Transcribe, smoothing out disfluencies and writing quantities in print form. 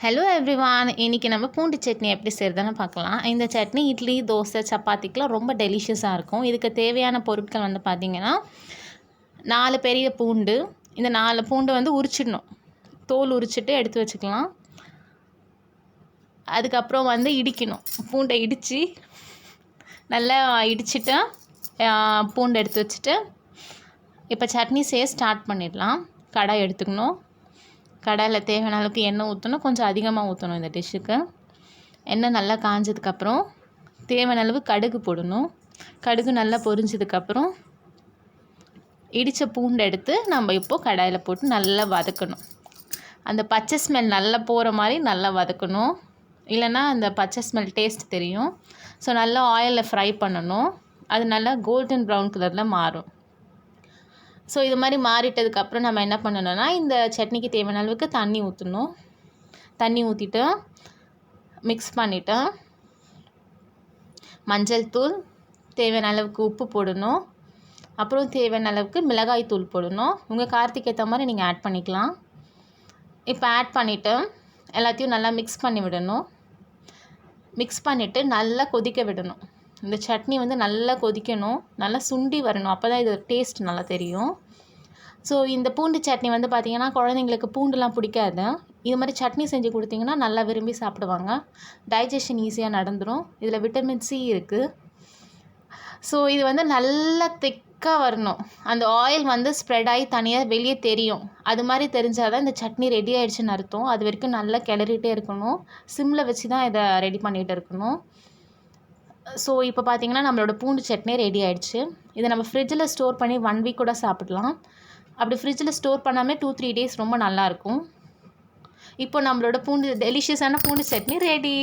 Hello everyone, இன்றைக்கி நம்ம பூண்டு சட்னி எப்படி செய்கிறதுன்னு பார்க்கலாம். இந்த சட்னி இட்லி, தோசை, சப்பாத்திக்கெலாம் ரொம்ப டெலிஷியஸாக இருக்கும். இதுக்கு தேவையான பொருட்கள் வந்து பார்த்திங்கன்னா 4 பெரிய பூண்டு. இந்த 4 பூண்டு வந்து உரிச்சிடணும். தோல் உரிச்சிட்டு எடுத்து வச்சுக்கலாம். அதுக்கப்புறம் வந்து இடிக்கணும். பூண்டை இடித்து நல்லா இடிச்சிட்டு பூண்டை எடுத்து வச்சுட்டு இப்போ சட்னி செய்ய ஸ்டார்ட் பண்ணிடலாம். கடாய் எடுத்துக்கணும். கடாயில் தேவையான அளவுக்கு எண்ணெய் ஊற்றணும். கொஞ்சம் அதிகமாக ஊற்றணும் இந்த டிஷ்ஷுக்கு. எண்ணெய் நல்லா காஞ்சதுக்கப்புறம் தேவையான அளவு கடுகு போடணும். கடுகு நல்லா பொரிஞ்சதுக்கப்புறம் இடித்த பூண்டை எடுத்து நம்ம இப்போது கடாயில் போட்டு நல்லா வதக்கணும். அந்த பச்சை ஸ்மெல் நல்லா போகிற மாதிரி நல்லா வதக்கணும். இல்லைன்னா அந்த பச்சை ஸ்மெல் டேஸ்ட் தெரியும். ஸோ நல்லா ஆயிலில் ஃப்ரை பண்ணணும். அது நல்லா கோல்டன் ப்ரௌன் கலரில் மாறும். ஸோ இது மாதிரி மாறிட்டதுக்கப்புறம் நம்ம என்ன பண்ணணும்னா, இந்த சட்னிக்கு தேவையான அளவுக்கு தண்ணி ஊற்றணும். தண்ணி ஊற்றிட்டு மிக்ஸ் பண்ணிவிட்டு மஞ்சள் தூள், தேவையான அளவுக்கு உப்பு போடணும். அப்புறம் தேவையான அளவுக்கு மிளகாய் தூள் போடணும். உங்கள் காரத்துக்கு ஏற்ற மாதிரி நீங்கள் ஆட் பண்ணிக்கலாம். இப்போ ஆட் பண்ணிவிட்டு எல்லாத்தையும் நல்லா மிக்ஸ் பண்ணி விடணும். மிக்ஸ் பண்ணிவிட்டு நல்லா கொதிக்க விடணும். இந்த சட்னி வந்து நல்லா கொதிக்கணும், நல்லா சுண்டி வரணும். அப்போ தான் இது டேஸ்ட் நல்லா தெரியும். ஸோ இந்த பூண்டு சட்னி வந்து பார்த்திங்கன்னா குழந்தைங்களுக்கு பூண்டுலாம் பிடிக்காது. இது மாதிரி சட்னி செஞ்சு கொடுத்திங்கன்னா நல்லா விரும்பி சாப்பிடுவாங்க. டைஜஷன் ஈஸியாக நடந்துடும். இதில் விட்டமின் சி இருக்குது. ஸோ இது வந்து நல்லா திக்காக வரணும். அந்த ஆயில் வந்து ஸ்ப்ரெட் ஆகி தனியாக வெளியே தெரியும். அது மாதிரி தெரிஞ்சால் தான் இந்த சட்னி ரெடி ஆகிடுச்சின்னு அர்த்தம். அது வரைக்கும் நல்லா கிளறிட்டே இருக்கணும். சிம்மில் வச்சு தான் இதை ரெடி பண்ணிகிட்டு இருக்கணும். ஸோ இப்போ பார்த்திங்கன்னா நம்மளோட பூண்டு சட்னி ரெடி ஆகிடுச்சு. இதை நம்ம ஃப்ரிட்ஜில் ஸ்டோர் பண்ணி 1 வீக் கூட சாப்பிடலாம். அப்படி ஃப்ரிட்ஜில் ஸ்டோர் பண்ணாமல் 2-3 டேஸ் ரொம்ப நல்லாயிருக்கும். இப்போ நம்மளோட டெலிஷியஸான பூண்டு சட்னி ரெடி.